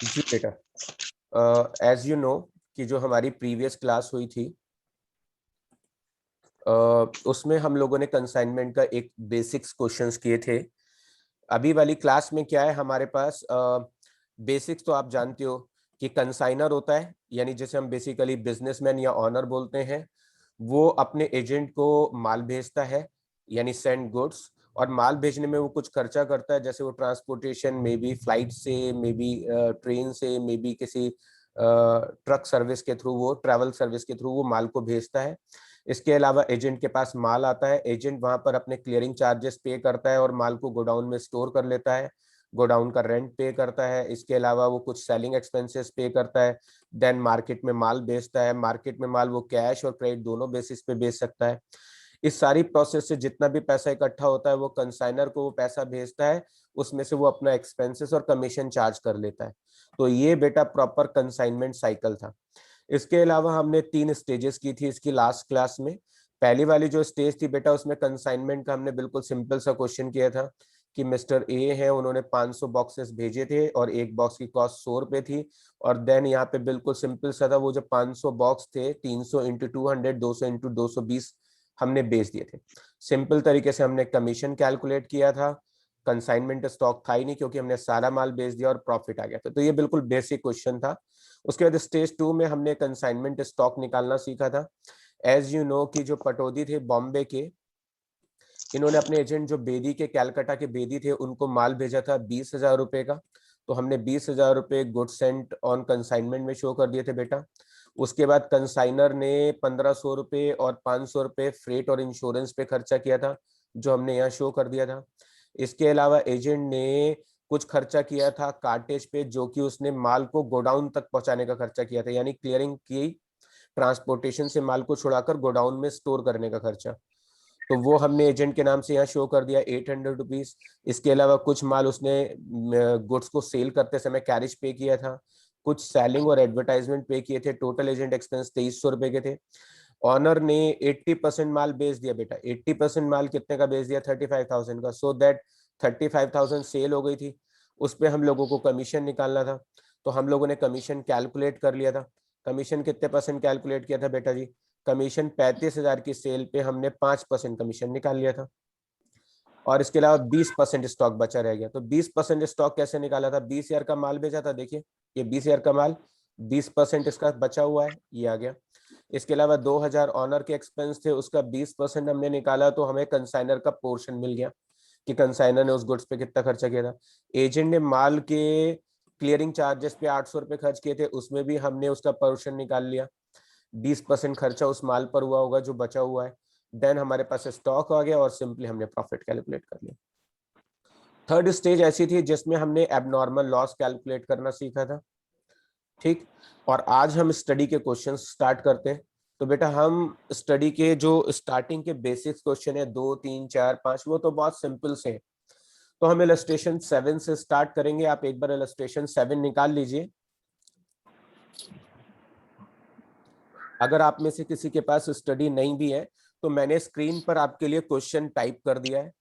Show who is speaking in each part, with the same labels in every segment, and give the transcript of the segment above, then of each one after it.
Speaker 1: जी बेटा, as you know कि जो हमारी प्रीवियस क्लास हुई थी उसमें हम लोगों ने कंसाइनमेंट का एक बेसिक्स क्वेश्चंस किए थे। अभी वाली क्लास में क्या है हमारे पास, बेसिक्स तो आप जानते हो कि कंसाइनर होता है, यानी जैसे हम बेसिकली बिजनेसमैन या ऑनर बोलते हैं, वो अपने एजेंट को माल भेजता है, यानी सेंड गुड्स। और माल भेजने में वो कुछ खर्चा करता है, जैसे वो ट्रांसपोर्टेशन में बी फ्लाइट से, मे बी ट्रेन से, मे बी किसी ट्रक सर्विस के थ्रू, वो ट्रैवल सर्विस के थ्रू वो माल को भेजता है। इसके अलावा एजेंट के पास माल आता है, एजेंट वहां पर अपने क्लियरिंग चार्जेस पे करता है और माल को गोडाउन में स्टोर कर लेता है, गोडाउन का रेंट पे करता है। इसके अलावा वो कुछ सेलिंग एक्सपेंसेस पे करता है, देन मार्केट में माल बेचता है। मार्केट में माल वो कैश और क्रेडिट दोनों बेसिस पे बेच सकता है। इस सारी प्रोसेस से जितना भी पैसा इकट्ठा होता है वो कंसाइनर को वो पैसा भेजता है, उसमें से वो अपना एक्सपेंसेस और कमीशन चार्ज कर लेता है। तो ये बेटा प्रॉपर कंसाइनमेंट साइकिल था। इसके अलावा हमने 3 स्टेजेस की थी इसकी लास्ट क्लास में। पहली वाली जो स्टेज थी बेटा, उसमें कंसाइनमेंट का हमने बिल्कुल सिंपल सा क्वेश्चन किया था कि मिस्टर ए है, उन्होंने 500 बॉक्सेस भेजे थे और एक बॉक्स की कॉस्ट 100 रुपए थी। और देन यहाँ पे बिल्कुल सिंपल सा था, वो जो 500 बॉक्स थे 300 इंटू 200, 200 इंटू 220 हमने बेच दिए थे। सिंपल तरीके से हमने कमीशन कैलकुलेट किया था। कंसाइनमेंट स्टॉक था ही नहीं क्योंकि हमने सारा माल बेच दिया और प्रॉफिट आ गया था। तो ये बिल्कुल बेसिक क्वेश्चन था। उसके बाद स्टेज 2 में हमने कंसाइनमेंट स्टॉक निकालना सीखा था। एज यू नो कि जो पटौदी थे बॉम्बे के, इन्होंने अपने एजेंट जो बेदी के, कैलकाटा के बेदी थे, उनको माल भेजा था 20,000 रुपए का। तो हमने 20,000 रुपए गुड सेंट ऑन कंसाइनमेंट में शो कर दिए थे बेटा। उसके बाद कंसाइनर ने 1,500 रुपए और 500 रुपए फ्रेट और इंश्योरेंस पे खर्चा किया था, जो हमने यहाँ शो कर दिया था। इसके अलावा एजेंट ने कुछ खर्चा किया था कार्टेज पे, जो कि उसने माल को गोडाउन तक पहुंचाने का खर्चा किया था, यानी क्लियरिंग की, ट्रांसपोर्टेशन से माल को छुड़ाकर गोडाउन में स्टोर करने का खर्चा। तो वो हमने एजेंट के नाम से यहाँ शो कर दिया 800 रुपीज। इसके अलावा कुछ माल उसने गुड्स को सेल करते समय कैरिज पे किया था, कुछ सेलिंग और एडवर्टाइजमेंट पे किए थे। टोटल एजेंट एक्सपेंस 2,300 रुपए के थे। ऑनर ने 80% माल बेच दिया बेटा। 80% माल कितने का बेच दिया? 35,000 का। सो दैट 35,000 सेल हो गई थी। उस पर हम लोगों को कमीशन निकालना था, तो हम लोगों ने कमीशन कैलकुलेट कर लिया था। कमीशन कितने परसेंट कैलकुलेट किया था बेटा जी? कमीशन 35,000 की सेल पे हमने 5% कमीशन निकाल लिया था। और इसके अलावा 20% स्टॉक बचा रह गया। तो 20% स्टॉक कैसे निकाला था? 20,000 का माल बेचा था, देखिए ये 20,000 का माल, 20% इसका बचा हुआ है, ये आ गया। इसके अलावा 2,000 ऑनर के एक्सपेंस थे, उसका 20% हमने निकाला, तो हमें कंसाइनर का पोर्शन मिल गया कि कंसाइनर ने उस गुड्स पे कितना खर्चा किया था। एजेंट ने माल के क्लियरिंग चार्जेस पे 800 रुपए खर्च किए थे, उसमें भी हमने उसका पोर्शन निकाल लिया। 20% खर्चा उस माल पर हुआ होगा जो बचा हुआ है। देन हमारे पास स्टॉक आ गया और सिंपली हमने प्रॉफिट कैलकुलेट कर लिया। थर्ड स्टेज ऐसी थी जिसमें हमने एबनॉर्मल लॉस कैलकुलेट करना सीखा था। ठीक। और आज हम स्टडी के क्वेश्चन स्टार्ट करते हैं। तो बेटा हम स्टडी के जो स्टार्टिंग के बेसिक्स क्वेश्चन है 2, 3, 4, 5, वो तो बहुत सिंपल से हैं। तो हम इलस्ट्रेशन 7 से स्टार्ट करेंगे। आप एक बार इलस्ट्रेशन 7 निकाल लीजिए। अगर आप में से किसी के पास स्टडी नहीं भी है तो मैंने स्क्रीन पर आपके लिए क्वेश्चन टाइप कर दिया है,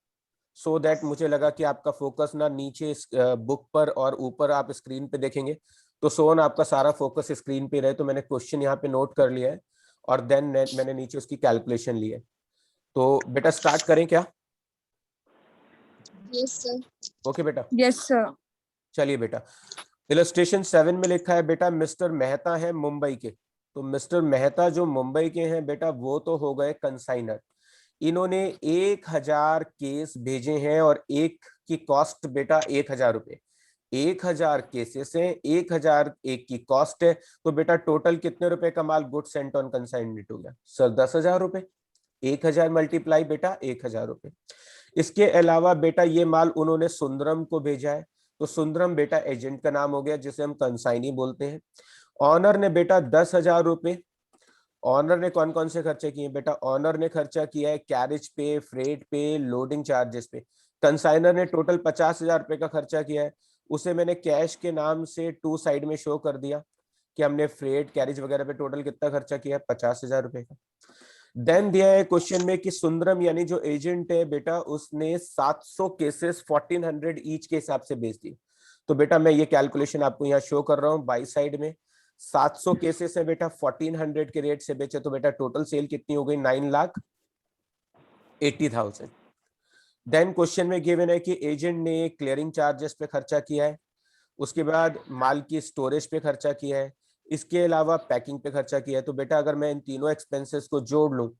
Speaker 1: सो दैट मुझे लगा कि आपका फोकस ना नीचे बुक पर और ऊपर आप स्क्रीन पे देखेंगे, तो सोन आपका सारा फोकस स्क्रीन पे रहे। तो मैंने क्वेश्चन यहाँ पे नोट कर लिया है और देन मैंने नीचे उसकी कैलकुलेशन ली है। तो बेटा स्टार्ट करें क्या?
Speaker 2: Yes sir.
Speaker 1: ओके बेटा,
Speaker 3: यस सर।
Speaker 1: चलिए बेटा। इलस्ट्रेशन 7 में लिखा है बेटा मिस्टर मेहता है मुंबई के। तो मिस्टर मेहता जो मुंबई के हैं बेटा, वो तो हो गए कंसाइनर। इन्होंने 1,000 केस भेजे हैं और एक की कॉस्ट बेटा 1,000 रुपए। 1,000 केसेस है, 1,000 एक की कॉस्ट है। तो बेटा टोटल कितने रुपए का माल गुड सेंट ऑन कंसाइनमेंट हो गया सर? 10,000 रुपए। 1,000 मल्टीप्लाई बेटा 1,000 रुपए। इसके अलावा बेटा ये माल उन्होंने सुंदरम को भेजा है, तो सुंदरम बेटा एजेंट का नाम हो गया जिसे हम कंसाइनी बोलते हैं। ऑनर ने बेटा 10,000 रुपए। ऑनर ने कौन कौन से खर्चे किए बेटा? ऑनर ने खर्चा किया है कैरेज पे, फ्रेट पे, लोडिंग चार्जेस पे। कंसाइनर ने टोटल 50,000 रुपए का खर्चा किया है, उसे मैंने कैश के नाम से टू साइड में शो कर दिया कि हमने फ्रेट, कैरेज वगैरह पे टोटल कितना खर्चा किया है, 50,000 रुपए का। देन दिया है क्वेश्चन में कि सुंदरम यानी जो एजेंट है बेटा, उसने 700 केसेस 1400 ईच के हिसाब से बेच दी। तो बेटा मैं ये कैलकुलेशन आपको यहाँ शो कर रहा हूँ बाई साइड में। 700 केसेस है बेटा, 1400 के रेट से बेचे, तो बेटा टोटल सेल कितनी हो गई? 9,80,000। देन क्वेश्चन में गिवन है कि एजेंट ने क्लियरिंग चार्जेस पे खर्चा किया है, उसके बाद माल की स्टोरेज पे खर्चा किया है, इसके अलावा पैकिंग पे खर्चा किया है। तो बेटा अगर मैं इन तीनों एक्सपेंसेस को जोड़ लूं,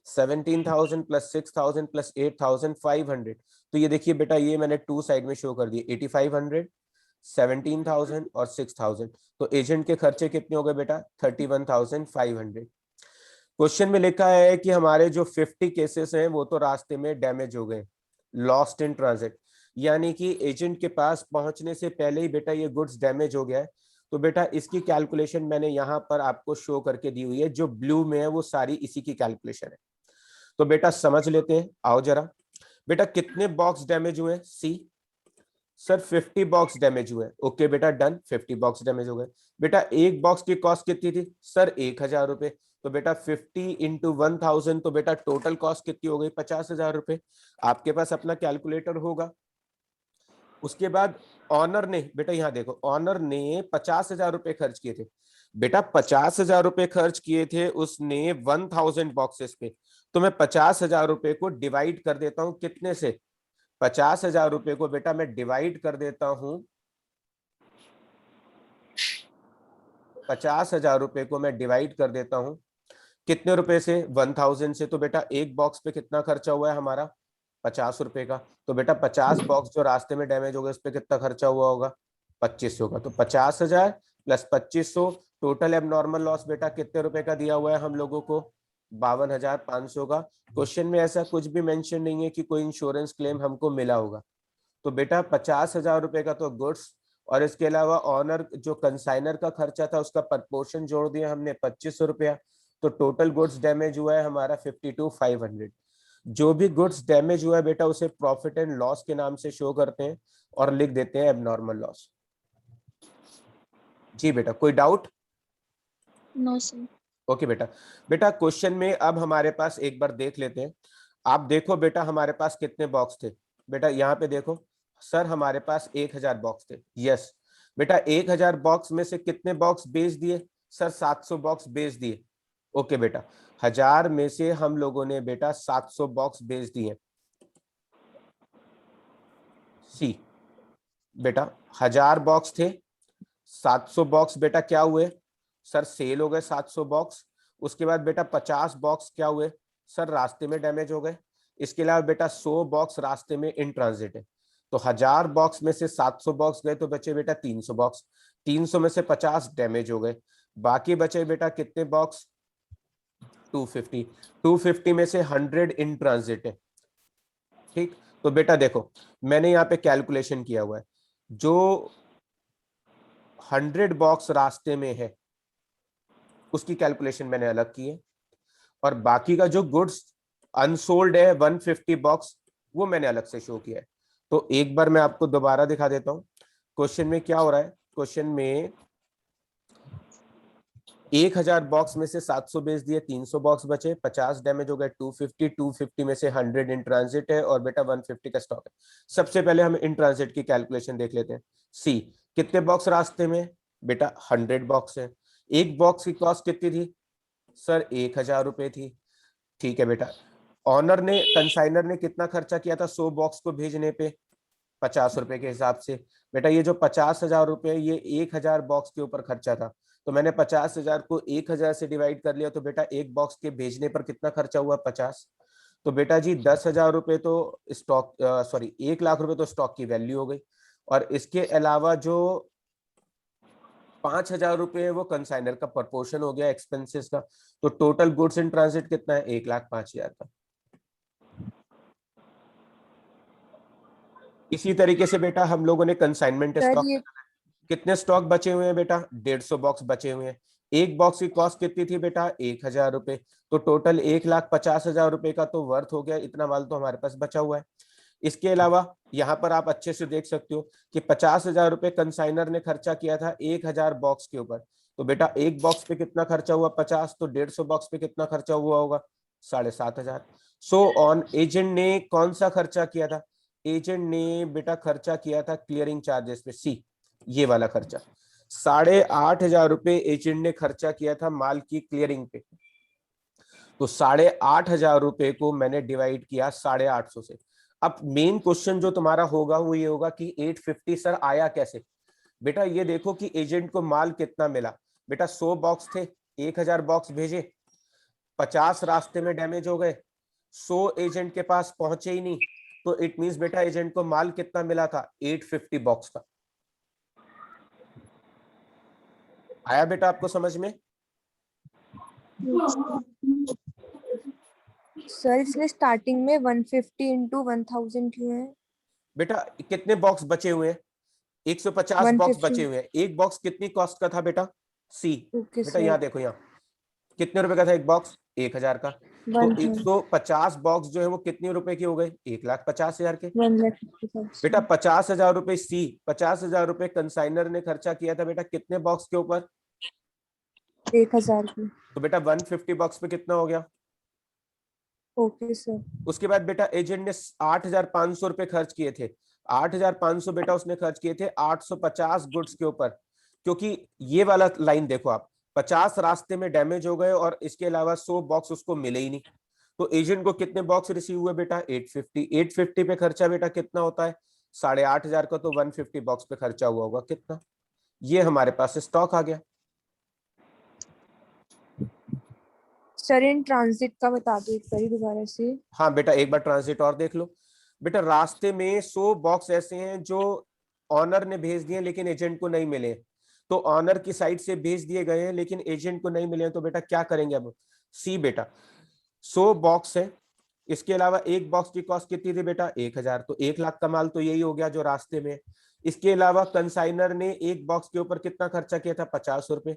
Speaker 1: 17,000 प्लस 6,000 प्लस 8,500, तो ये देखिए बेटा, ये मैंने टू साइड में शो कर दिए, 8,500, 17,000 और 6,000। तो एजेंट के खर्चे कितने हो गए बेटा? 31,500। क्वेश्चन में लिखा है कि हमारे जो 50 केसेस हैं वो तो रास्ते में डैमेज हो गए, लॉस्ट इन ट्रांजिट, यानी कि एजेंट के पास पहुंचने से पहले ही बेटा ये गुड्स डैमेज हो गया है। तो बेटा इसकी कैलकुलेशन मैंने यहाँ पर आपको शो करके दी हुई है, जो ब्लू में है वो सारी इसी की कैलकुलेशन है। तो बेटा समझ लेते हैं, आओ जरा। बेटा कितने बॉक्स डैमेज हुए? सी सर 50 बॉक्स डैमेज हुए। ओके बेटा डन, 50 बॉक्स डैमेज हो गए। बेटा एक बॉक्स की कॉस्ट कितनी थी? सर 1,000 रुपए। तो बेटा 50 इंटू 1,000, तो बेटा टोटल कॉस्ट कितनी हो गई? 50,000 रुपए। आपके पास अपना कैलकुलेटर होगा। उसके बाद ऑनर ने, बेटा यहाँ देखो, ऑनर ने 50,000 रुपए खर्च किए थे। बेटा 50,000 रुपए खर्च किए थे उसने 1,000 बॉक्सेस पे। तो मैं 50,000 रुपए को डिवाइड कर देता हूं कितने से? 50,000 रुपए को बेटा मैं डिवाइड कर देता हूं, 50,000 रुपए को मैं डिवाइड कर देता हूं कितने रुपए से? 1,000 से। तो बेटा एक बॉक्स पे कितना खर्चा हुआ है हमारा? 50 रुपए का। तो बेटा 50 बॉक्स जो रास्ते में डैमेज हो गए उस पर कितना खर्चा हुआ होगा? 2,500 का। तो 50,000 प्लस 2,500, टोटल एबनॉर्मल लॉस बेटा कितने रुपए का दिया हुआ है हम लोगों को? 52,500 का। क्वेश्चन में ऐसा कुछ भी मेंशन नहीं है कि कोई इंश्योरेंस क्लेम हमको मिला होगा। तो बेटा 50,000 रुपए का तो गुड्स, और इसके अलावा ऑनर जो कंसाइनर का खर्चा था उसका प्रपोर्शन जोड़ दिया हमने 2,500 रुपया। तो टोटल गुड्स डैमेज हुआ है हमारा 52,500। जो भी गुड्स डैमेज हुआ है बेटा उसे प्रॉफिट एंड लॉस के नाम से शो करते हैं और लिख देते हैं एबनॉर्मल लॉस। जी बेटा, कोई डाउट?
Speaker 2: No sir.
Speaker 1: ओके बेटा। बेटा क्वेश्चन में अब हमारे पास एक बार देख लेते हैं। आप देखो बेटा हमारे पास कितने बॉक्स थे? बेटा यहाँ पे देखो, सर हमारे पास 1,000 बॉक्स थे। यस बेटा, 1,000 बॉक्स में से कितने बॉक्स बेच दिए? सर 700 बॉक्स बेच दिए। ओके बेटा, 1,000 में से हम लोगों ने बेटा 700 बॉक्स बेच दिए। सी बेटा 1,000 बॉक्स थे, 700 बॉक्स बेटा क्या हुए? सर सेल हो गए 700 बॉक्स। उसके बाद बेटा 50 बॉक्स क्या हुए? सर रास्ते में डैमेज हो गए। इसके अलावा बेटा 100 बॉक्स रास्ते में इन ट्रांजिट है। तो 1,000 बॉक्स में से 700 बॉक्स गए तो बचे बेटा 300 बॉक्स। 300 में से 50 डैमेज हो गए, बाकी बचे बेटा कितने बॉक्स? 250। 250 में से 100 इन ट्रांजिट है। ठीक, तो बेटा देखो मैंने यहाँ पे कैलकुलेशन किया हुआ है, जो 100 बॉक्स रास्ते में है उसकी कैलकुलेशन मैंने अलग की है, और बाकी का जो गुड्स अनसोल्ड है 150 बॉक्स वो मैंने अलग से शो किया है। तो एक बार मैं आपको दोबारा दिखा देता हूं क्वेश्चन में क्या हो रहा है। क्वेश्चन में 1,000 बॉक्स में से 700 बेच दिए, 300 बॉक्स बचे, 50 डैमेज हो गए, 250, 250 में से 100 इन ट्रांजिट है और बेटा 150 का स्टॉक है। सबसे पहले हम इन ट्रांजिट की कैलकुलेशन देख लेते हैं। सी कितने बॉक्स रास्ते में? बेटा 100 बॉक्स है। एक बॉक्स की कॉस्ट कितनी थी? सर 1,000 रुपए थी। ठीक है बेटा, ऑनर ने, कंसाइनर ने कितना खर्चा किया था 100 बॉक्स को भेजने पे? 50 रुपए के हिसाब से। बेटा ये जो 50,000 रुपए ये 1,000 बॉक्स के ऊपर खर्चा था, तो मैंने 50,000 को 1,000 से डिवाइड कर लिया, तो बेटा एक बॉक्स के भेजने पर कितना खर्चा हुआ? 50। तो बेटा जी 10,000 रुपए तो स्टॉक, सॉरी 1,00,000 रुपए तो स्टॉक की वैल्यू हो गई, और इसके अलावा जो 5,000 रुपए वो कंसाइनर का प्रपोर्शन हो गया एक्सपेंसेस का। तो टोटल गुड्स इन ट्रांजिट कितना है? 1,05,000 का। इसी तरीके से बेटा हम लोगों ने कंसाइनमेंट
Speaker 2: सर
Speaker 1: स्टॉक,
Speaker 2: ये
Speaker 1: कितने स्टॉक बचे हुए हैं बेटा? 150 बॉक्स बचे हुए हैं। एक बॉक्स की कॉस्ट कितनी थी बेटा? 1,000 रुपए। तो टोटल 1,50,000 रुपए का तो वर्थ हो गया, इतना माल तो हमारे पास बचा हुआ है। इसके अलावा यहाँ पर आप अच्छे से देख सकते हो कि 50,000 रुपए कंसाइनर ने खर्चा किया था 1,000 बॉक्स के ऊपर। तो बेटा एक बॉक्स पे कितना खर्चा हुआ? 50। तो 150 बॉक्स पे कितना खर्चा हुआ होगा? 7,500। सो ऑन एजेंट ने कौन सा खर्चा किया था? एजेंट ने बेटा खर्चा किया था क्लियरिंग चार्जेस पे। सी ये वाला खर्चा 8,500 रुपए एजेंट ने खर्चा किया था माल की क्लियरिंग पे। तो 8,500 रुपए को मैंने डिवाइड किया 850 से। अब मेन क्वेश्चन जो तुम्हारा होगा वो ये होगा कि 850 सर आया कैसे। बेटा ये देखो कि एजेंट को माल कितना मिला। बेटा 100 बॉक्स थे, 1,000 बॉक्स भेजे, 50 रास्ते में डैमेज हो गए, 100 एजेंट के पास पहुंचे ही नहीं। तो इट मींस बेटा एजेंट को माल कितना मिला था, 850 बॉक्स का। आया बेटा आपको समझ में?
Speaker 3: सर इसलिए स्टार्टिंग में 150 इंटू 1000 क्यों है?
Speaker 1: बेटा कितने बॉक्स बचे हुए हैं? 150 बॉक्स
Speaker 3: 150।
Speaker 1: बचे हुए हैं। एक बॉक्स कितनी कॉस्ट का था बेटा? सी।
Speaker 3: ओके
Speaker 1: बेटा
Speaker 3: सर।
Speaker 1: यहाँ देखो, यहाँ कितने रुपए का था एक बॉक्स? 1,000 का। तो 150 बॉक्स जो है वो कितने रुपए के हो गए? 1,50,000 के।
Speaker 3: 1,50,000।
Speaker 1: बेटा 50,000 रुपए सी, 50,000 रुपए कंसाइनर ने खर्चा किया था बेटा कितने बॉक्स के ऊपर?
Speaker 3: 1,000 की।
Speaker 1: तो बेटा 150 बॉक्स पे कितना हो गया?
Speaker 3: Okay sir.
Speaker 1: उसके बाद बेटा एजेंट ने 8,500 रुपए खर्च किए थे। 8,500 बेटा उसने खर्च किए थे 850 गुड्स के ऊपर। क्योंकि ये वाला लाइन देखो आप, 50 रास्ते में डैमेज हो गए और इसके अलावा 100 बॉक्स उसको मिले ही नहीं। तो एजेंट को कितने बॉक्स रिसीव हुए बेटा? 850। 850 पे खर्चा बेटा कितना होता है? 8,500 का। तो 150 बॉक्स पे खर्चा हुआ होगा कितना? ये हमारे पास स्टॉक आ गया।
Speaker 3: सर इन ट्रांजिट का बता दो एक बार दोबारा से।
Speaker 1: हाँ बेटा एक बार ट्रांजिट और देख लो। बेटा रास्ते में 100 बॉक्स ऐसे हैं जो ऑनर ने भेज दिए लेकिन एजेंट को नहीं मिले। तो ऑनर की साइड से भेज दिए गए हैं लेकिन एजेंट को नहीं मिले। तो बेटा क्या करेंगे अब? सी बेटा 100 बॉक्स है, इसके अलावा एक बॉक्स की कॉस्ट कितनी थी बेटा? 1,000। तो 1,00,000 का माल तो यही हो गया जो रास्ते में। इसके अलावा कंसाइनर ने एक बॉक्स के ऊपर कितना खर्चा किया था? 50 रुपए।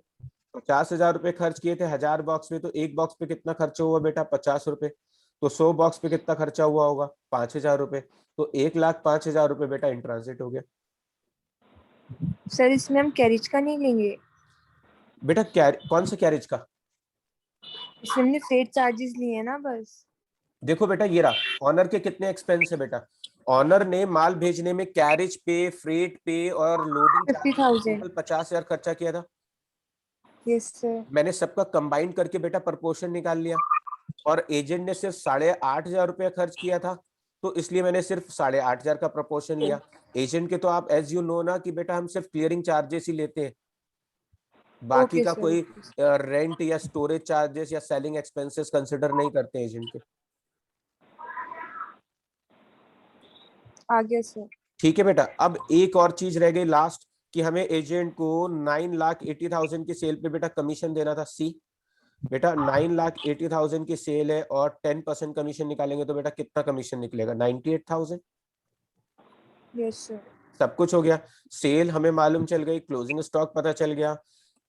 Speaker 1: 50,000 रुपए खर्च किए थे 1,000 बॉक्स में। तो एक बॉक्स पे कितना खर्चा हुआ बेटा? 50 रुपए। तो 100 बॉक्स पे कितना खर्चा हुआ होगा? 5,000 रुपए। तो 1,05,000 रुपए बेटा इन ट्रांजिट हो गया।
Speaker 3: सर इसमें हम कैरेज का नहीं लेंगे?
Speaker 1: बेटा कौन सा कैरेज का?
Speaker 3: इसमें हमने फ्रेट चार्जेस लिए हैं ना बस।
Speaker 1: देखो बेटा ये रहा ऑनर के कितने एक्सपेंस है बेटा। ऑनर ने माल भेजने में कैरेज पे, फ्रेट पे और लोडिंग चार्जेस
Speaker 3: 50,000।
Speaker 1: टोटल 50,000 खर्चा किया था।
Speaker 3: Yes sir.
Speaker 1: मैंने सबका कंबाइन करके बेटा प्रपोर्शन निकाल लिया और एजेंट ने सिर्फ 8,500 रुपया खर्च किया था। तो इसलिए मैंने सिर्फ 8,500 का प्रपोर्शन लिया। एजेंट के तो आप एज यू नो ना कि बेटा हम सिर्फ क्लियरिंग चार्जेस ही लेते हैं, बाकी
Speaker 3: ओके
Speaker 1: का
Speaker 3: सर।
Speaker 1: कोई रेंट या स्टोरेज चार्जेस या सेलिंग एक्सपेंसेस कंसिडर नहीं करते एजेंट के।
Speaker 3: आ गया सर।
Speaker 1: ठीक है बेटा। अब एक और चीज रह गई लास्ट, कि हमें एजेंट को 9,80,000 की सेल पे बेटा कमीशन देना था। सी बेटा 9,80,000 की सेल है और 10% कमीशन निकालेंगे तो बेटा कितना कमीशन निकलेगा? 98,000।
Speaker 3: Yes sir.
Speaker 1: सब कुछ हो गया। सेल हमें मालूम चल गई, क्लोजिंग स्टॉक पता चल गया,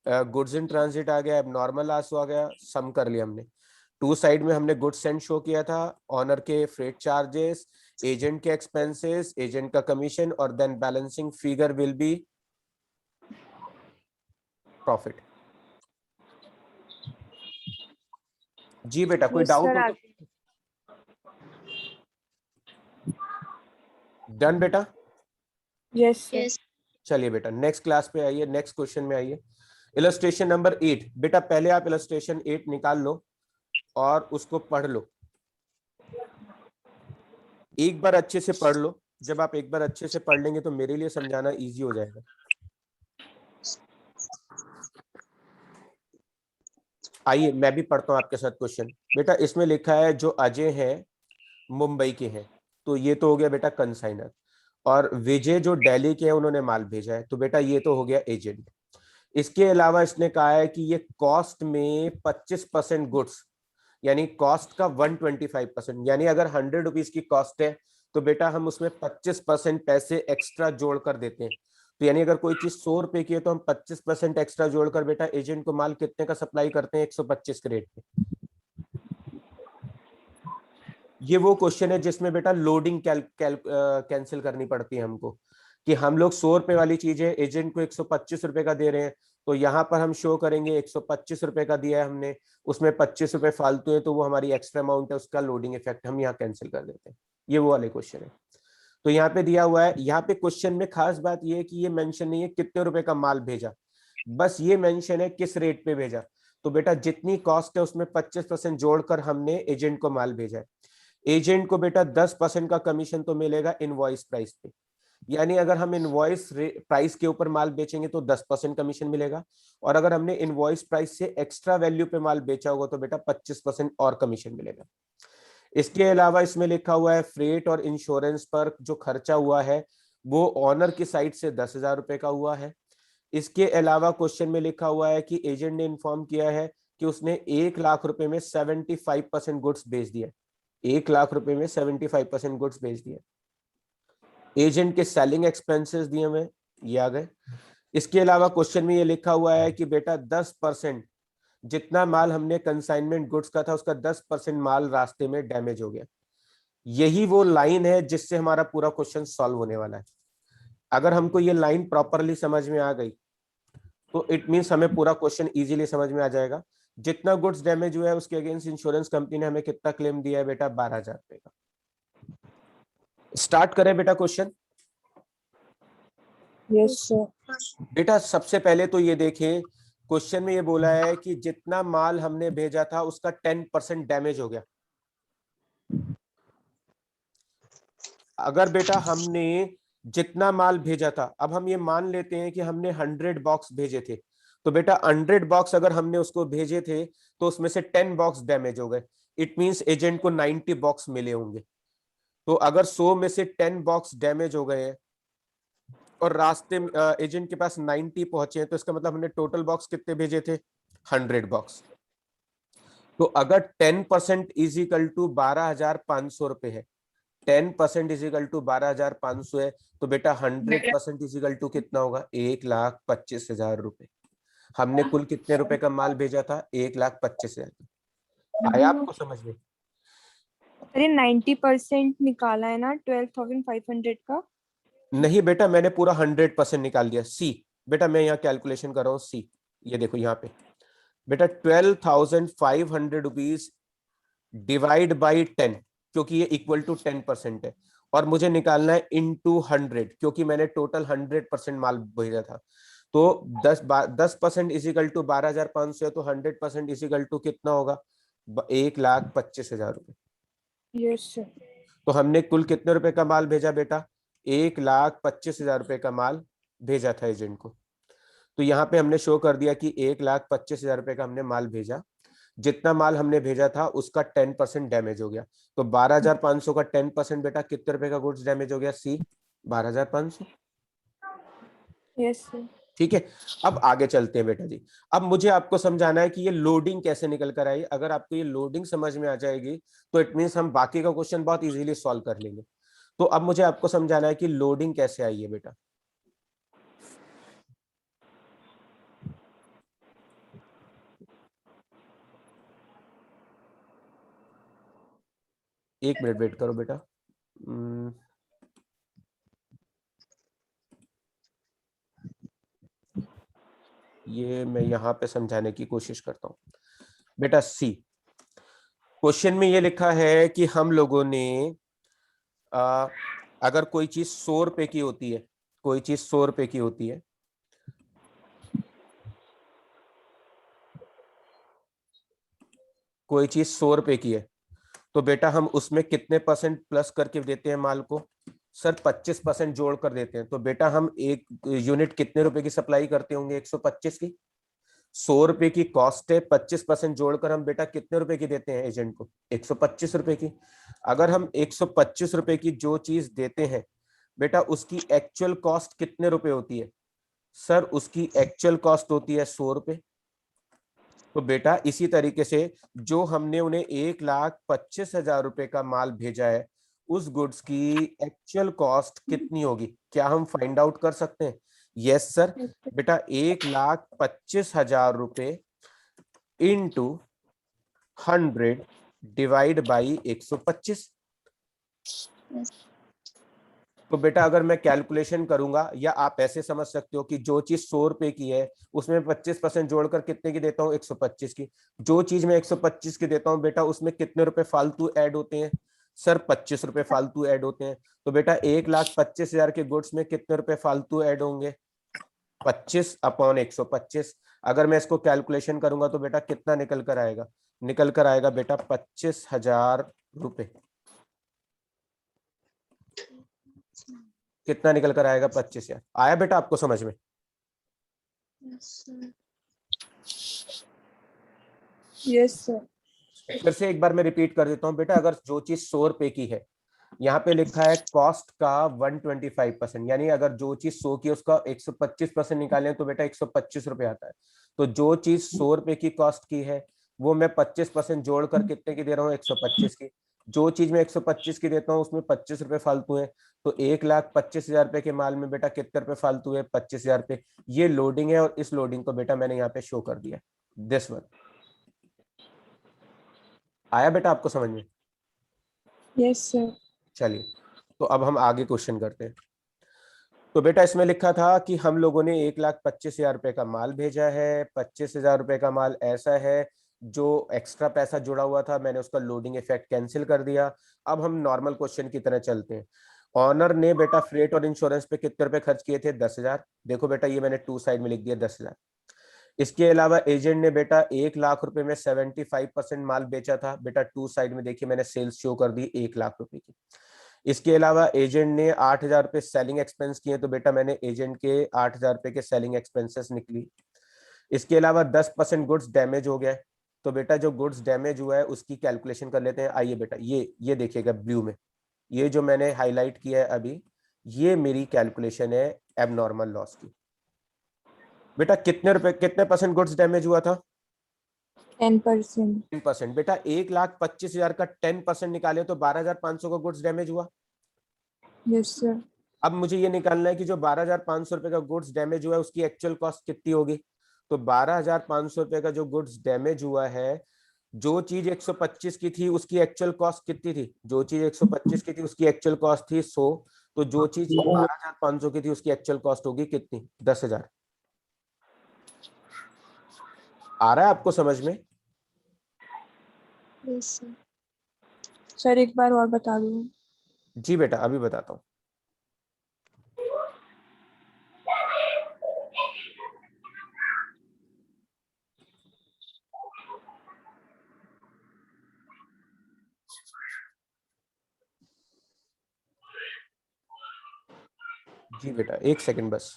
Speaker 1: गुड्स इन ट्रांजिट आ गया, नॉर्मल लॉस आ गया, सम कर लिया हमने। टू साइड में हमने गुड्स सेंड शो किया था, ऑनर के फ्रेट चार्जेस, एजेंट के एक्सपेंसेस, एजेंट का कमीशन, और then balancing figure will be profit. जी बेटा कोई
Speaker 3: यस
Speaker 1: डाउट
Speaker 3: सर
Speaker 1: हो
Speaker 3: आ
Speaker 1: तो?
Speaker 3: गया।
Speaker 1: डन बेटा।
Speaker 3: Yes sir.
Speaker 2: यस
Speaker 1: चलिए बेटा नेक्स्ट क्लास पे आइए, नेक्स्ट क्वेश्चन में आइए। Illustration number 8। बेटा पहले आप इलस्ट्रेशन 8 निकाल लो और उसको पढ़ लो। एक बार अच्छे से पढ़ लो। जब आप एक बार अच्छे से पढ़ लेंगे तो मेरे लिए समझाना इजी हो जाएगा। आइए मैं भी पढ़ता हूं आपके साथ क्वेश्चन। बेटा इसमें लिखा है जो अजय हैं मुंबई के हैं, तो ये तो हो गया बेटा कंसाइनर। और विजय जो दिल्ली के हैं उन्होंने माल भेजा है, तो बेटा ये तो हो गया एजेंट। इसके अलावा इसने कहा है कि ये कॉस्ट में 25% गुड्स, यानी कॉस्ट का 125%, यानी अगर 100 रुपीज की कॉस्ट है तो बेटा हम उसमें 25% पैसे एक्स्ट्रा जोड़ कर देते हैं। तो यानी अगर कोई चीज 100 रुपए की है तो हम 25% एक्स्ट्रा जोड़कर बेटा एजेंट को माल कितने का सप्लाई करते हैं? 125 के रेट पे। ये वो क्वेश्चन है जिसमें बेटा लोडिंग कैंसिल करनी पड़ती है हमको, कि हम लोग 100 रुपए वाली चीज है एजेंट को 125 रुपए का दे रहे हैं। तो यहाँ पर हम शो करेंगे 125 रुपए का दिया है हमने, उसमें 25 रुपए फालतू है तो वो हमारी एक्स्ट्रा अमाउंट है, उसका लोडिंग इफेक्ट हम यहाँ कैंसिल कर देते हैं। ये वो वाले क्वेश्चन है। तो यहाँ पे दिया हुआ है, यहाँ पे क्वेश्चन में खास बात ये है कि ये मेंशन नहीं है कितने रुपए का माल भेजा, बस ये मेंशन है किस रेट पे भेजा। तो बेटा जितनी कॉस्ट है उसमें 25% जोड़कर हमने एजेंट को माल भेजा है। एजेंट को बेटा 10% का कमीशन तो मिलेगा इनवॉइस प्राइस पे, यानी अगर हम इनवॉइस प्राइस के ऊपर माल बेचेंगे तो 10% कमीशन मिलेगा, और अगर हमने इनवॉइस प्राइस से एक्स्ट्रा वैल्यू पे माल बेचा होगा तो बेटा 25% और कमीशन मिलेगा। इसके अलावा इसमें लिखा हुआ है फ्रेट और इंश्योरेंस पर जो खर्चा हुआ है वो ऑनर की साइड से 10,000 रुपए का हुआ है। इसके अलावा क्वेश्चन में लिखा हुआ है कि एजेंट ने इन्फॉर्म किया है कि उसने 1 लाख रुपए में 75% गुड्स बेच दिया, 1 लाख रुपए में 75% गुड्स बेच दिया। एजेंट के सेलिंग एक्सपेंसेस दिए हुए ये आ गए। इसके अलावा क्वेश्चन में ये लिखा हुआ है कि बेटा 10% जितना माल हमने कंसाइनमेंट गुड्स का था उसका 10% माल रास्ते में डैमेज हो गया। यही वो लाइन है जिससे हमारा पूरा क्वेश्चन सॉल्व होने वाला है। अगर हमको ये लाइन प्रॉपरली समझ में आ गई तो इट मींस हमें पूरा क्वेश्चन इजीली समझ में आ जाएगा। जितना गुड्स डैमेज हुआ है उसके अगेंस्ट इंश्योरेंस कंपनी ने हमें कितना क्लेम दिया है बेटा, 12,000 रुपए का। स्टार्ट करें बेटा क्वेश्चन।
Speaker 3: Yes sir.
Speaker 1: बेटा सबसे पहले तो ये देखें, क्वेश्चन में ये बोला है कि जितना माल हमने भेजा था उसका 10% डैमेज हो गया। अगर बेटा हमने जितना माल भेजा था, अब हम ये मान लेते हैं कि हमने 100 बॉक्स भेजे थे, तो बेटा 100 बॉक्स अगर हमने उसको भेजे थे तो उसमें से 10 बॉक्स डैमेज हो गए, इट मींस एजेंट को 90 बॉक्स मिले होंगे। तो अगर 100 में से 10 बॉक्स डैमेज हो गए हैं और रास्ते में एजेंट के पास 90 पहुंचे हैं, तो इसका मतलब हमने टोटल बॉक्स कितने भेजे थे, 100 बॉक्स। तो अगर 10% इज इक्वल टू 12,500 रुपए है, 10% इज इक्वल टू 12,500 है, तो बेटा 100% इज इक्वल टू कितना होगा, 1,25,000 रुपए। हमने कुल कितने रुपए का माल भेजा था, 1,25,000। आया आपको समझ में?
Speaker 3: अरे 90% निकाला है ना 12,500 का।
Speaker 1: नहीं बेटा मैंने पूरा 100% निकाल दिया। सी बेटा मैं यहाँ कैलकुलेशन कर रहा हूँ, सी ये देखो यहाँ पे बेटा 12,500 रुपीज डिवाइड बाई 10, क्योंकि ये इक्वल टू 10% है, और मुझे निकालना है इनटू 100 क्योंकि मैंने टोटल 100% माल भेजा था। तो 10% इजिकल टू 12,500 है, तो 100% इजिकल टू कितना होगा, 1,25,000 रुपए।
Speaker 3: Yes sir.
Speaker 1: तो हमने कुल कितने रुपए का माल भेजा बेटा, 1,25,000 रुपए का माल भेजा था एजेंट को। तो यहाँ पे हमने शो कर दिया कि 1,25,000 रुपए का हमने माल भेजा, जितना माल हमने भेजा था उसका 10% डैमेज हो गया। तो 12,500 का 10% बेटा कितने रुपए का गुड्स डैमेज हो गया, सी 12,500।
Speaker 3: Yes sir.
Speaker 1: ठीक है, अब आगे चलते हैं बेटा जी। अब मुझे आपको समझाना है कि ये लोडिंग कैसे निकल कर आई। अगर आपको ये लोडिंग समझ में आ जाएगी तो इट मींस हम बाकी का क्वेश्चन बहुत इजीली सॉल्व कर लेंगे। तो अब मुझे आपको समझाना है कि लोडिंग कैसे आई है बेटा। एक मिनट वेट करो बेटा। ये मैं यहाँ पे समझाने की कोशिश करता हूँ बेटा। सी क्वेश्चन में ये लिखा है कि हम लोगों ने अगर कोई चीज 100 रुपए की होती है, कोई चीज 100 रुपए की होती है, कोई चीज 100 रुपए की है, तो बेटा हम उसमें कितने परसेंट प्लस करके देते हैं माल को, सर 25% जोड़ कर देते हैं। तो बेटा हम एक यूनिट कितने रुपए की सप्लाई करते होंगे, 125 की। 100 रुपए की कॉस्ट है, 25% जोड़कर हम बेटा कितने रुपए की देते हैं एजेंट को, 125 रुपए की। अगर हम 125 रुपए की जो चीज देते हैं बेटा, उसकी एक्चुअल कॉस्ट कितने रुपए होती है, सर उसकी एक्चुअल कॉस्ट होती है 100 रुपए। तो बेटा इसी तरीके से जो हमने उन्हें 1,25,000 रुपए का माल भेजा है, उस गुड्स की एक्चुअल कॉस्ट कितनी होगी, क्या हम फाइंड आउट कर सकते हैं? Yes sir. बेटा 1,25,000 रुपए इंटू 100 डिवाइड बाई 125। तो बेटा अगर मैं कैलकुलेशन करूंगा, या आप ऐसे समझ सकते हो कि जो चीज 100 रुपए की है उसमें 25% जोड़कर कितने की देता हूँ, 125 की। जो चीज मैं 125 की देता हूँ बेटा उसमें कितने रुपए फालतू ऐड होते हैं, सर 25 रुपए फालतू ऐड होते हैं। तो बेटा 1,25,000 के गुड्स में कितने रुपए फालतू ऐड होंगे? 25 अपॉन 125। अगर मैं इसको कैलकुलेशन करूंगा तो बेटा कितना निकल कर आएगा? निकल कर आएगा बेटा 25,000 रुपए। कितना निकल कर आएगा? 25,000। आया बेटा आपको समझ में?
Speaker 2: Yes, sir.
Speaker 3: Yes sir.
Speaker 1: फिर से एक बार मैं रिपीट कर देता हूँ बेटा, अगर जो चीज 100 रुपए की है, यहाँ पे लिखा है कॉस्ट का 125%, यानी अगर जो चीज 100 की उसका 125% निकालें तो बेटा 125 रुपए आता है। तो जो चीज 100 रुपए की कॉस्ट की है वो मैं 25% जोड़कर कितने की दे रहा हूँ? 125 की। जो चीज मैं 125 की देता हूँ उसमें 25 रुपए फालतू है। तो 1,25,000 रुपए के माल में बेटा कितने रुपए फालतू है? 25,000 रुपए। ये लोडिंग है और इस लोडिंग को बेटा मैंने यहाँ पे शो कर दिया, दिस वन। आया बेटा आपको समझ में?
Speaker 3: Yes sir.
Speaker 1: चलिए, तो अब हम आगे क्वेश्चन करते हैं। तो बेटा इसमें लिखा था कि हम लोगों ने 1,25,000 रुपए का माल भेजा है। 25,000 रुपए का माल ऐसा है जो एक्स्ट्रा पैसा जुड़ा हुआ था, मैंने उसका लोडिंग इफेक्ट कैंसिल कर दिया। अब हम नॉर्मल क्वेश्चन की तरह चलते हैं। ऑनर ने बेटा फ्रेट और इंश्योरेंस पे कितने रुपए खर्च किए थे? 10,000। देखो बेटा ये मैंने टू साइड में लिख दिया 10,000। इसके अलावा एजेंट ने बेटा 1,00,000 रुपए में 75% माल बेचा था। बेटा टू साइड में देखिए मैंने सेल्स शो कर दी 1,00,000 रुपए की। इसके अलावा एजेंट ने 8,000 रुपए सेलिंग एक्सपेंस किए, तो बेटा मैंने एजेंट के 8,000 रुपए के सेलिंग एक्सपेंसेस निकली। इसके अलावा 10% गुड्स डैमेज हो गया, तो बेटा जो गुड्स डैमेज हुआ है उसकी कैलकुलेशन कर लेते हैं। आइए बेटा ये देखिएगा ब्लू में, ये जो मैंने हाईलाइट किया है अभी, ये मेरी कैलकुलेशन है एबनॉर्मल लॉस की। बेटा कितने परसेंट गुड्स डैमेज हुआ था?
Speaker 3: 10%।
Speaker 1: 10%। बेटा 1,25,000 का 10% निकाले तो 12,500 का गुड्स डैमेज हुआ।
Speaker 3: Yes sir.
Speaker 1: अब मुझे ये निकालना है कि जो 12,500 रुपए का गुड्स डैमेज हुआ है उसकी एक्चुअल कॉस्ट कितनी होगी। तो 12,500 रुपए का जो गुड्स डैमेज हुआ है, जो चीज 125 की थी उसकी एक्चुअल कॉस्ट कितनी थी? जो चीज 125 की थी उसकी एक्चुअल कॉस्ट थी 100। तो जो चीज 12,500 की थी उसकी एक्चुअल कॉस्ट होगी कितनी? 10,000। आ रहा है आपको समझ में?
Speaker 2: Yes, sir.
Speaker 3: सर एक बार और बता दो।
Speaker 1: जी बेटा अभी बताता हूँ। जी बेटा एक सेकंड बस,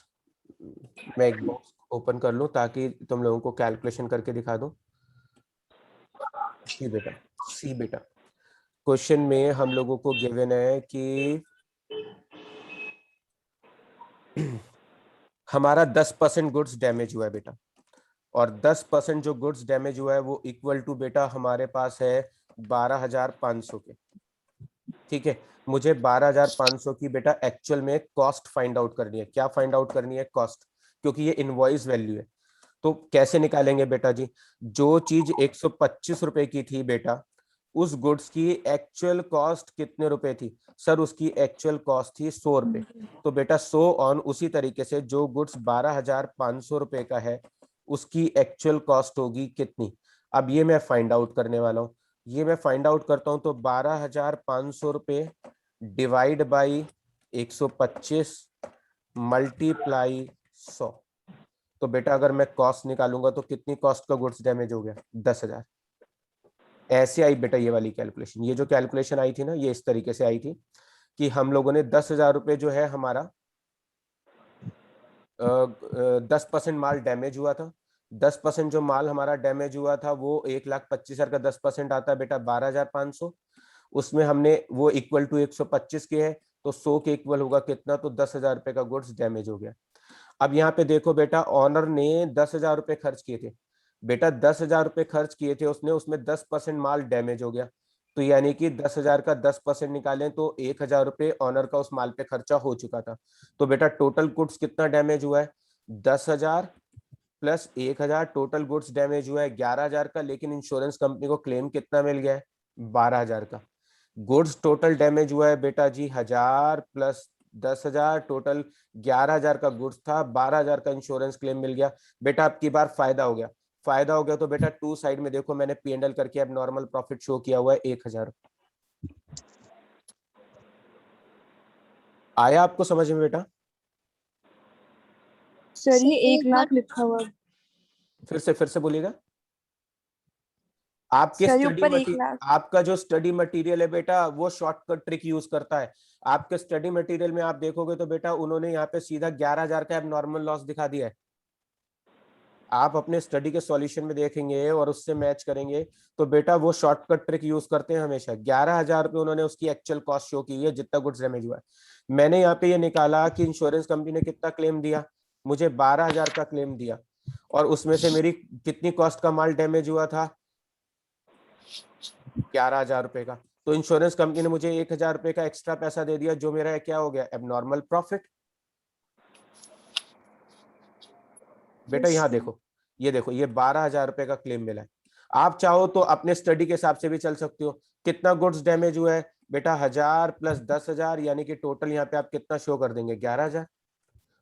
Speaker 1: मैं एक बॉक्स ओपन कर लूं ताकि तुम लोगों को कैलकुलेशन करके दिखा दूं। जी बेटा, सी बेटा, क्वेश्चन में हम लोगों को गिवन है कि हमारा 10% गुड्स डैमेज हुआ है बेटा, और 10% जो गुड्स डैमेज हुआ है वो इक्वल टू बेटा हमारे पास है 12,500 के। ठीक है, मुझे 12,500 की बेटा एक्चुअल में कॉस्ट फाइंड आउट करनी है। क्या फाइंड आउट करनी है? कॉस्ट, क्योंकि ये इनवॉइस वैल्यू है। तो कैसे निकालेंगे बेटा जी? जो चीज 125 रुपए की थी बेटा, उस गुड्स की एक्चुअल कॉस्ट कितने रुपए थी? सर उसकी एक्चुअल कॉस्ट थी 100 रुपए। तो बेटा 100 ऑन उसी तरीके से जो गुड्स 12,500 रुपए का है उसकी एक्चुअल कॉस्ट होगी कितनी? अब ये मैं फाइंड आउट करने वाला हूँ। ये मैं फाइंड आउट करता हूं तो 12,500 रुपए डिवाइड बाई 125 मल्टीप्लाई 100। तो बेटा अगर मैं कॉस्ट निकालूंगा तो कितनी कॉस्ट का गुड्स डैमेज हो गया? 10,000। ऐसे आई बेटा ये वाली कैलकुलेशन। ये जो कैलकुलेशन आई थी ना, ये इस तरीके से आई थी कि हम लोगों ने 10,000 रुपए जो है हमारा 10% माल डैमेज हुआ था। 10% जो माल हमारा डैमेज हुआ था वो 1,25,000 का 10% आता है बेटा 12,500। उसमें हमने वो इक्वल टू 125 के है, तो 100 के इक्वल होगा कितना? तो 10,000 रुपए का गुड्स डैमेज हो गया। अब यहाँ पे देखो बेटा, ऑनर ने 10,000 रुपए खर्च किए थे। बेटा 10,000 रुपए खर्च किए थे उसने, उसमें 10% माल डैमेज हो गया। तो यानी कि 10,000 का 10% निकालें तो 1,000 रुपए ऑनर का उस माल पे खर्चा हो चुका था। तो बेटा टोटल गुड्स कितना डैमेज हुआ है? 10,000 प्लस 1,000, टोटल गुड्स डैमेज हुआ है 11,000 का, लेकिन इंश्योरेंस कंपनी को क्लेम कितना मिल गया है? 12,000 का। गुड्स टोटल डैमेज हुआ है बेटा जी 1,000 प्लस 10,000, टोटल 11,000 का गुड्स था, 12,000 का इंश्योरेंस क्लेम मिल गया। बेटा अब की बार फायदा हो गया। फायदा हो गया तो बेटा टू साइड में देखो मैंने P&L करके अब नॉर्मल प्रॉफिट शो किया हुआ है 1,000। आया आपको समझ में बेटा?
Speaker 3: सर ये
Speaker 2: एक
Speaker 3: 1 लाख लिखा हुआ है।
Speaker 1: फिर से बोलिएगा। आपके
Speaker 3: सर ये
Speaker 1: स्टडी
Speaker 3: ऊपर 1 लाख।
Speaker 1: आपका जो स्टडी मटेरियल है बेटा वो शॉर्टकट ट्रिक यूज करता है। आपके स्टडी मटेरियल में आप देखोगे तो बेटा उन्होंने यहाँ पे सीधा 11,000 का एबनॉर्मल लॉस दिखा दिया है। आप अपने स्टडी के सॉल्यूशन में देखेंगे और उससे मैच करेंगे तो बेटा वो शॉर्टकट ट्रिक यूज करते हैं हमेशा। 11,000 रुपये उन्होंने उसकी एक्चुअल कॉस्ट शो की है जितना गुड्स डैमेज हुआ है। मैंने यहाँ पे ये निकाला कि इंश्योरेंस कंपनी ने कितना क्लेम दिया, मुझे 12,000 का क्लेम दिया और उसमें से मेरी कितनी कॉस्ट का माल डैमेज हुआ था, 11,000 रुपए का। तो इंश्योरेंस कंपनी ने मुझे 1,000 रुपए का एक्स्ट्रा पैसा दे दिया जो मेरा क्या हो गया, एबनॉर्मल प्रॉफिट। बेटा यहाँ देखो, ये देखो, ये 12,000 रुपए का क्लेम मिला है। आप चाहो तो अपने स्टडी के हिसाब से भी चल सकते हो। कितना गुड्स डैमेज हुआ है बेटा, 1,000 प्लस 10,000 यानी कि टोटल यहाँ पे आप कितना शो कर देंगे, 11,000।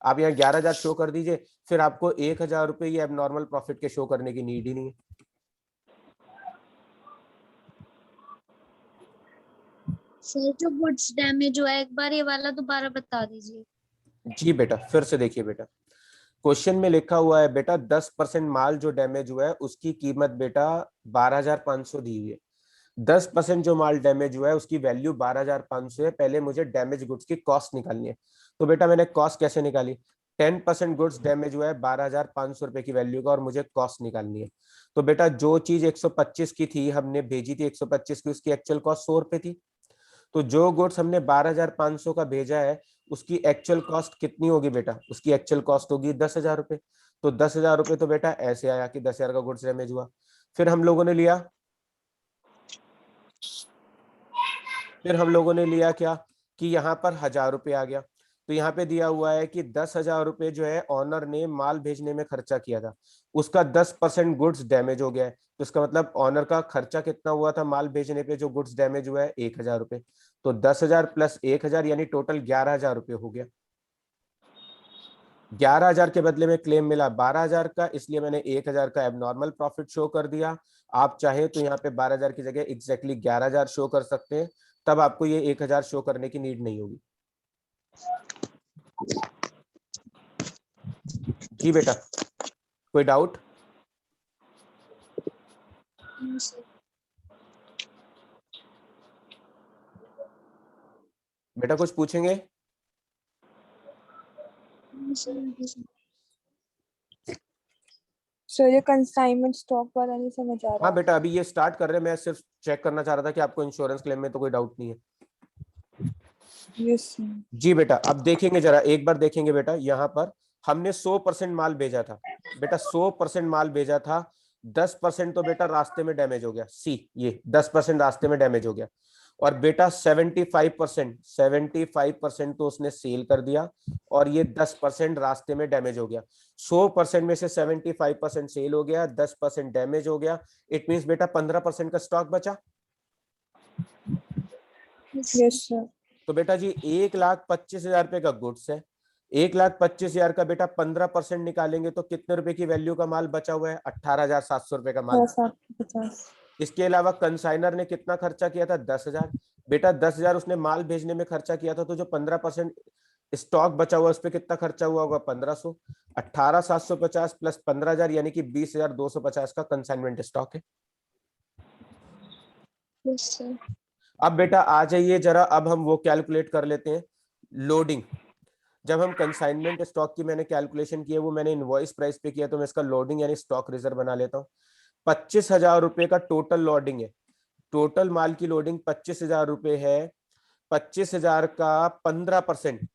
Speaker 1: आप यहाँ 11,000 शो कर दीजिए, फिर आपको 1,000 रुपए ये एबनॉर्मल प्रॉफिट के शो करने की नीड ही नहीं है।
Speaker 2: सर जो गुड्स डैमेज हुआ है एक बार ये वाला दोबारा बता दीजिए।
Speaker 1: जी बेटा फिर से देखिए बेटा, क्वेश्चन में लिखा हुआ है बेटा 10% माल जो डैमेज हुआ है उसकी कीमत बेटा 12,500 दी हुई है। 10% जो माल डैमेज हुआ है उसकी वैल्यू 12,500 है। पहले मुझे डैमेज गुड्स की कॉस्ट निकालनी है। तो बेटा मैंने कॉस्ट कैसे निकाली, 10% गुड्स डैमेज हुआ है 12,500 रुपए की वैल्यू का और मुझे कॉस्ट निकालनी है। तो बेटा जो चीज 125 की थी हमने भेजी थी 125 की, उसकी एक्चुअल कॉस्ट 100 रुपए थी। तो जो गुड्स हमने 12,500 का भेजा है उसकी एक्चुअल कॉस्ट कितनी होगी बेटा, उसकी एक्चुअल कॉस्ट होगी 10,000 रुपए। तो 10,000 रुपए तो बेटा ऐसे आया कि 10,000 का गुड्स डैमेज हुआ। फिर हम लोगों ने लिया क्या कि यहाँ पर 1,000 रुपए आ गया। तो यहाँ पे दिया हुआ है कि 10,000 रुपए जो है ऑनर ने माल भेजने में खर्चा किया था, उसका 10% गुड्स डैमेज हो गया है। तो इसका मतलब ऑनर का खर्चा कितना हुआ था माल भेजने पे, जो गुड्स डैमेज हुआ है 1,000 रुपए। तो 10,000 प्लस 1,000 यानी टोटल 11,000 रुपए हो गया। 11,000 के बदले में क्लेम मिला 12,000 का, इसलिए मैंने 1,000 का एबनॉर्मल प्रॉफिट शो कर दिया। आप चाहे तो यहाँ पे 12,000 की जगह एग्जैक्टली 11,000 शो कर सकते हैं, तब आपको ये 1,000 शो करने की नीड नहीं होगी। जी बेटा कोई डाउट? बेटा कुछ पूछेंगे?
Speaker 3: सर ये कंसाइनमेंट स्टॉक वाला नहीं समझ आ रहा।
Speaker 1: हाँ बेटा अभी ये स्टार्ट कर रहे हैं, मैं सिर्फ चेक करना चाह रहा था कि आपको इंश्योरेंस क्लेम में तो कोई डाउट नहीं है।
Speaker 3: यस
Speaker 1: जी बेटा अब देखेंगे, जरा एक बार देखेंगे बेटा, यहाँ पर हमने 100% माल भेजा था बेटा, 100% माल भेजा था, 10% तो बेटा रास्ते में डैमेज हो गया। सी ये 10% रास्ते में डैमेज हो गया। और बेटा 75% तो उसने सेल कर दिया और ये 10% रास्ते में डैमेज हो गया। 100% में से 75% सेल हो गया, 10% डैमेज हो गया। इट मीन्स बेटा 15% का स्टॉक बचा।
Speaker 3: Yes sir.
Speaker 1: तो बेटा जी 1,25,000 रुपए का गुड्स है, 1,25,000 का बेटा 15% निकालेंगे तो कितने रुपए की वैल्यू का माल बचा हुआ है, 18,700 रुपए का माल।
Speaker 3: 750।
Speaker 1: इसके अलावा कंसाइनर ने कितना खर्चा किया था, 10,000। बेटा 10,000 उसने माल भेजने में खर्चा किया था, तो जो 15% स्टॉक बचा हुआ उस पर कितना खर्चा हुआ होगा, 1,500। 18,750 प्लस 15,000 यानी कि 20,250 का कंसाइनमेंट स्टॉक है।
Speaker 2: Yes sir.
Speaker 1: अब बेटा आ जाइए जरा, अब हम वो कैलकुलेट कर लेते हैं, लोडिंग। जब हम कंसाइनमेंट स्टॉक की मैंने कैलकुलेशन की है वो मैंने इनवॉइस प्राइस पे किया, तो मैं इसका लोडिंग यानी स्टॉक रिजर्व बना लेता हूँ। 25,000 रुपए का टोटल लोडिंग है, टोटल माल की लोडिंग 25,000 रुपए है। 25,000 का 15%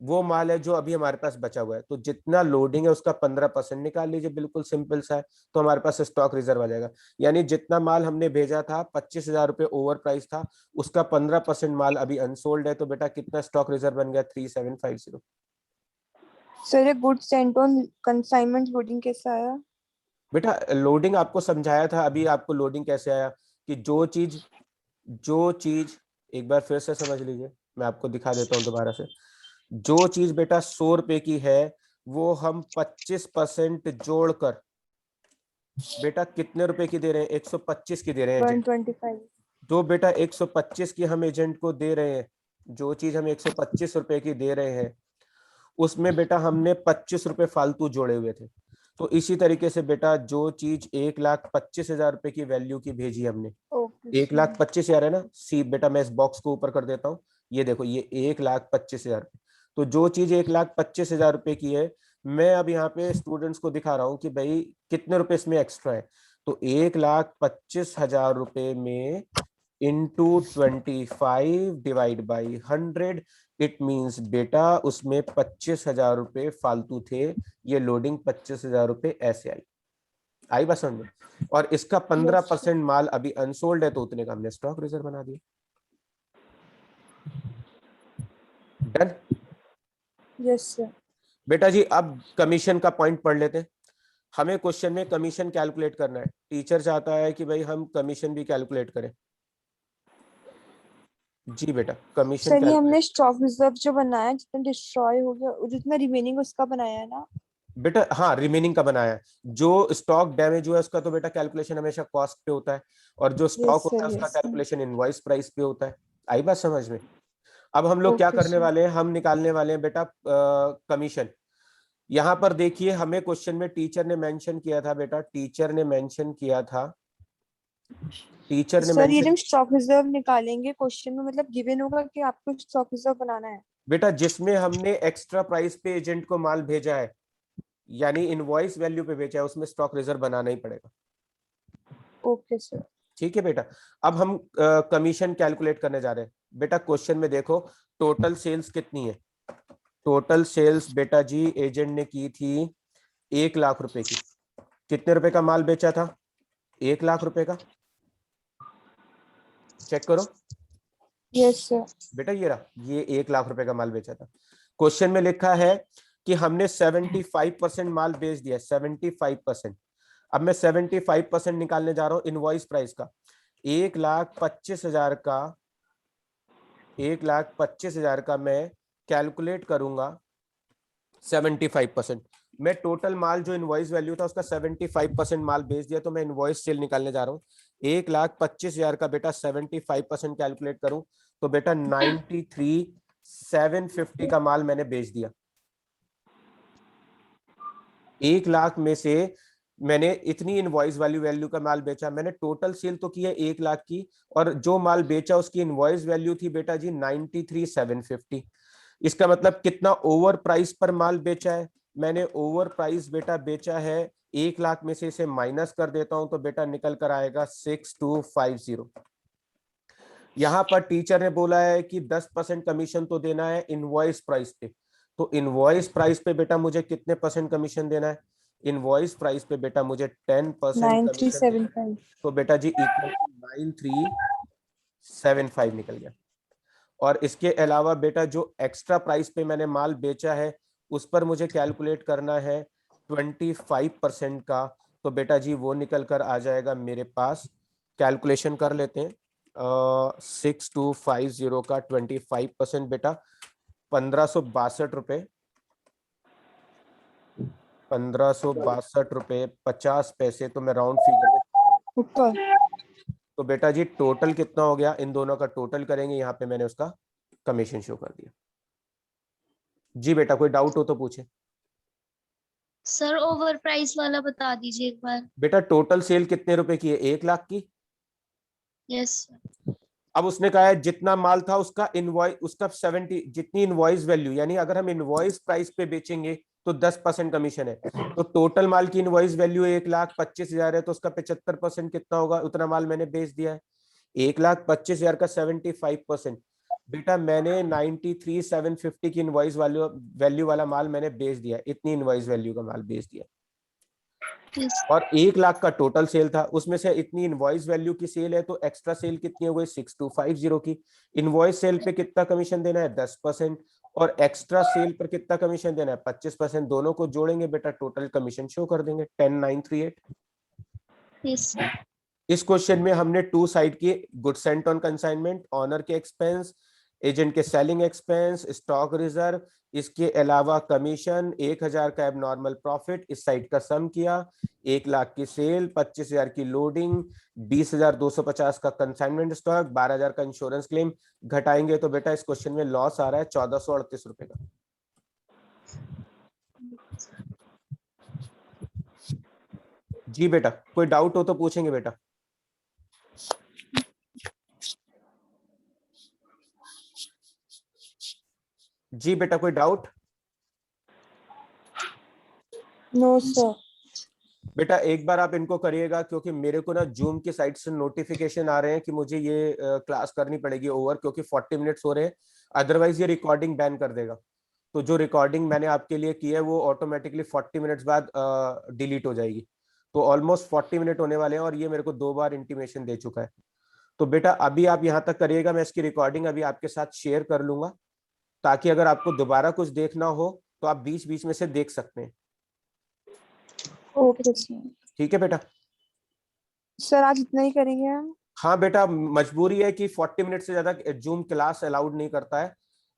Speaker 1: वो माल है जो अभी हमारे पास बचा हुआ है, तो जितना लोडिंग है उसका 15% निकाल लीजिए, बिल्कुल सिंपल सा है। तो हमारे पास स्टॉक रिजर्व आ जाएगा, यानी जितना माल हमने भेजा था 25,000 रुपए ओवर प्राइस था, उसका 15% माल अभी अनसोल्ड है। तो बेटा कितना स्टॉक रिजर्व बन गया, 3750।
Speaker 3: सर ये goods Saint on consignment loading कैसा आया?
Speaker 1: बेटा लोडिंग आपको समझाया था अभी, आपको लोडिंग कैसे आया कि जो चीज एक बार फिर से समझ लीजिए, मैं आपको दिखा देता हूँ दोबारा से। जो चीज बेटा 100 रुपए की है वो हम 25% जोड़कर बेटा कितने रुपए की दे रहे हैं, 125 की दे रहे हैं एजेंट।
Speaker 3: 125।
Speaker 1: जो बेटा 125 की हम एजेंट को दे रहे हैं जो चीज हम 125 रुपए की दे रहे हैं उसमें बेटा हमने 25 रुपए फालतू जोड़े हुए थे। तो इसी तरीके से बेटा जो चीज 1,25,000 रुपए की वैल्यू की भेजी हमने,
Speaker 3: ओके
Speaker 1: 1,25,000 है ना सी बेटा, मैं इस बॉक्स को ऊपर कर देता हूँ, ये देखो ये 1,25,000। तो जो चीज 1,25,000 रुपए की है, मैं अब यहाँ पे स्टूडेंट्स को दिखा रहा हूँ कि भाई कितने रुपए इसमें एक्स्ट्रा है। तो 1,25,000 रुपए में into 25 divide by 100, it means बेटा उसमें 25,000 रुपए फालतू थे। ये लोडिंग 25,000 रुपए ऐसे आई बात समझ में। और इसका 15% माल अभी अनसोल्ड है, तो उतने का हमने स्टॉक रिजर्व बना दिया। डन।
Speaker 3: Yes sir.
Speaker 1: बेटा जी अब कमीशन का पॉइंट पढ़ लेते हैं। हमें क्वेश्चन में कमीशन कैलकुलेट करना है। टीचर चाहता है कि भाई हम कमीशन भी कैलकुलेट करें। जी बेटा कमीशन
Speaker 3: सर ये
Speaker 1: कैलकुलेट।
Speaker 3: हमने स्टॉक रिजर्व जो बनाया, जितना डिस्ट्रॉय हो गया और जितना रिमेनिंग उसका बनाया है ना।
Speaker 1: बेटा हाँ रिमेनिंग का बनाया है। जो स्टॉक डैमेज हुआ है उसका तो बेटा कैलकुलेशन हमेशा कॉस्ट पे होता है, और जो स्टॉक
Speaker 3: यस
Speaker 1: होता है
Speaker 3: सर
Speaker 1: उसका
Speaker 3: यस।
Speaker 1: कैलकुलेशन इनवॉइस प्राइस पे होता है। आई बात समझ में। अब हम लोग क्या
Speaker 3: ओके
Speaker 1: करने
Speaker 3: सर।
Speaker 1: वाले हैं, हम निकालने वाले हैं बेटा कमीशन। यहाँ पर देखिए हमें क्वेश्चन में टीचर ने मेंशन किया था बेटा, टीचर ने मेंशन किया था, टीचर ने
Speaker 3: सर ये
Speaker 1: मेंशन
Speaker 3: जब स्टॉक रिजर्व निकालेंगे क्वेश्चन में, मतलब गिवन होगा कि आपको स्टॉक रिजर्व बनाना है।
Speaker 1: बेटा जिसमें हमने एक्स्ट्रा प्राइस पे एजेंट को माल भेजा है, यानी इनवॉइस वैल्यू पे भेजा है, उसमें स्टॉक रिजर्व बनाना ही पड़ेगा।
Speaker 3: Okay sir.
Speaker 1: ठीक है बेटा। अब हम कमीशन कैलकुलेट करने जा रहे हैं। बेटा क्वेश्चन में देखो टोटल सेल्स कितनी है। टोटल सेल्स बेटा जी एजेंट ने की थी 1,00,000 रुपए की। कितने रुपए का माल बेचा था? 1,00,000 रुपए का। चेक करो
Speaker 3: यस सर।
Speaker 1: बेटा, ये रहा, ये 1,00,000 रुपए का माल बेचा था। क्वेश्चन में लिखा है कि हमने 75% माल बेच दिया, 75%। अब मैं 75% निकालने जा रहा हूं इनवॉइस प्राइस का। 1,25,000 का, 1,25,000 का मैं कैलकुलेट करूंगा 75%। मैं टोटल माल जो इनवॉइस वैल्यू था उसका 75% माल बेच दिया, तो मैं इनवॉइस सेल निकालने जा रहा हूँ। 1,25,000 का बेटा 75% कैलकुलेट करूं तो बेटा 93,750 का माल मैंने बेच दिया। 1,00,000 में से मैंने इतनी इनवॉइस वैल्यू का माल बेचा। मैंने टोटल सेल तो की है 1,00,000 की, और जो माल बेचा उसकी इनवॉइस वैल्यू थी बेटा जी 93,750। इसका मतलब कितना ओवर प्राइस पर माल बेचा है? मैंने ओवर प्राइस बेटा बेचा है 1,00,000 में से, इसे माइनस कर देता हूं तो बेटा निकल कर आएगा 6250। यहां पर टीचर ने बोला है कि 10% कमीशन तो देना है इनवॉइस प्राइस पे। तो इनवॉइस प्राइस पे बेटा मुझे कितने परसेंट कमीशन देना है? इनवॉइस प्राइस पे बेटा मुझे 10%
Speaker 3: नाइन थ्री
Speaker 1: कमीशन
Speaker 3: सेवन
Speaker 1: देना है।
Speaker 3: फाइव
Speaker 1: तो बेटा जी इक्वल 9375 निकल गया। और इसके अलावा बेटा जो एक्स्ट्रा प्राइस पे मैंने माल बेचा है उस पर मुझे कैलकुलेट करना है 25% का। तो बेटा जी वो निकल कर आ जाएगा मेरे पास, कैलकुलेशन कर लेते हैं। 6250 का 25% बेटा 1,562 रुपए, 1,562 रुपए 50 पैसे, तो मैं राउंड फिगर में।
Speaker 3: ऊपर।
Speaker 1: तो बेटा जी टोटल कितना हो गया, इन दोनों का टोटल करेंगे, यहाँ पे मैंने उसका कमीशन शो कर दिया। जी बेटा कोई डाउट हो तो पूछे।
Speaker 2: सर ओवर प्राइस वाला बता दीजिए एक बार।
Speaker 1: बेटा टोटल सेल कितने रुपए की है? 1,00,000 की।
Speaker 2: यस।
Speaker 1: अब उसने कहा है जितना माल था उसका इनवॉइस, उसका 70 जितनी इनवॉइस वैल्यू, यानी अगर हम इनवॉइस प्राइस पे बेचेंगे तो 10% कमीशन है। तो टोटल माल की इनवॉइस वैल्यू 1,25,000 है, तो उसका 75% कितना होगा? उतना माल मैंने बेच दिया है। 1,25,000 का 75%, बेटा मैंने 93,750 की इनवॉइस वैल्यू वाला माल मैंने बेच दिया, इतनी इनवॉइस वैल्यू का माल बेच दिया।
Speaker 2: यस।
Speaker 1: और 1,00,000 का टोटल सेल था, उसमें से इतनी इनवॉइस वैल्यू की सेल है, तो एक्स्ट्रा सेल कितनी हो गई? 6250 की। इनवॉइस सेल पे कितना कमीशन देना है? 10%। और एक्स्ट्रा सेल पर कितना कमीशन देना है? 25%। दोनों को जोड़ेंगे बेटा टोटल कमीशन शो कर देंगे 10,938।
Speaker 2: यस।
Speaker 1: इस क्वेश्चन में हमने टू साइड की, good sent on consignment, owner के एक्सपेंस, एजेंट के सेलिंग एक्सपेंस, स्टॉक रिजर्व, इसके अलावा कमीशन, 1000 का एबनॉर्मल प्रॉफिट, इस साइड का सम किया, 1 लाख की सेल, 25,000 की लोडिंग, 20,250 का कंसाइनमेंट स्टॉक, 12,000 का इंश्योरेंस क्लेम, घटाएंगे तो बेटा इस क्वेश्चन में लॉस आ रहा है 1438 रुपए का। जी बेटा, कोई डाउट हो तो पूछेंगे बेटा। जी बेटा, कोई डाउट?
Speaker 3: No sir.
Speaker 1: बेटा एक बार आप इनको करिएगा, क्योंकि मेरे को ना जूम की साइट से नोटिफिकेशन आ रहे हैं कि मुझे ये क्लास करनी पड़ेगी ओवर, क्योंकि 40 मिनट्स हो रहे हैं, अदरवाइज ये रिकॉर्डिंग बैन कर देगा। तो जो रिकॉर्डिंग मैंने आपके लिए की है वो ऑटोमेटिकली 40 मिनट्स बाद डिलीट हो जाएगी। तो ऑलमोस्ट 40 मिनट होने वाले हैं और ये मेरे को 2 बार इंटीमेशन दे चुका है। तो बेटा अभी आप यहाँ तक करिएगा, मैं इसकी रिकॉर्डिंग अभी आपके साथ शेयर कर लूंगा, ताकि अगर आपको दोबारा कुछ देखना हो तो आप बीच बीच में से देख सकते हैं।
Speaker 3: Okay sir.
Speaker 1: ठीक है बेटा?
Speaker 3: सर आज इतना ही करेंगे हम?
Speaker 1: हाँ बेटा, मजबूरी है कि 40 मिनट से ज्यादा जूम क्लास अलाउड नहीं करता है,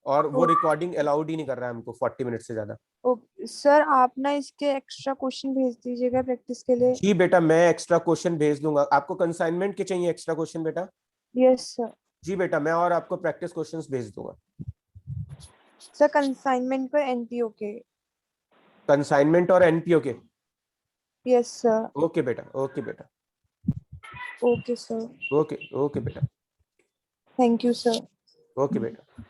Speaker 1: और वो रिकॉर्डिंग अलाउड ही नहीं कर रहा है हमको 40 मिनट से ज्यादा।
Speaker 3: ओके सर, आप ना इसके एक्स्ट्रा क्वेश्चन भेज दीजिएगा प्रैक्टिस के लिए।
Speaker 1: जी बेटा, मैं एक्स्ट्रा क्वेश्चन भेज दूंगा। आपको कंसाइनमेंट के चाहिए एक्स्ट्रा क्वेश्चन बेटा?
Speaker 3: Yes sir.
Speaker 1: जी बेटा, मैं और आपको प्रैक्टिस क्वेश्चंस भेज दूंगा।
Speaker 3: सर कंसाइनमेंट पर एनपीओ के।
Speaker 1: कंसाइनमेंट और एनपीओ के?
Speaker 3: Yes sir.
Speaker 1: ओके बेटा, ओके बेटा,
Speaker 3: ओके सर।
Speaker 1: ओके ओके बेटा,
Speaker 3: थैंक यू सर।
Speaker 1: ओके बेटा।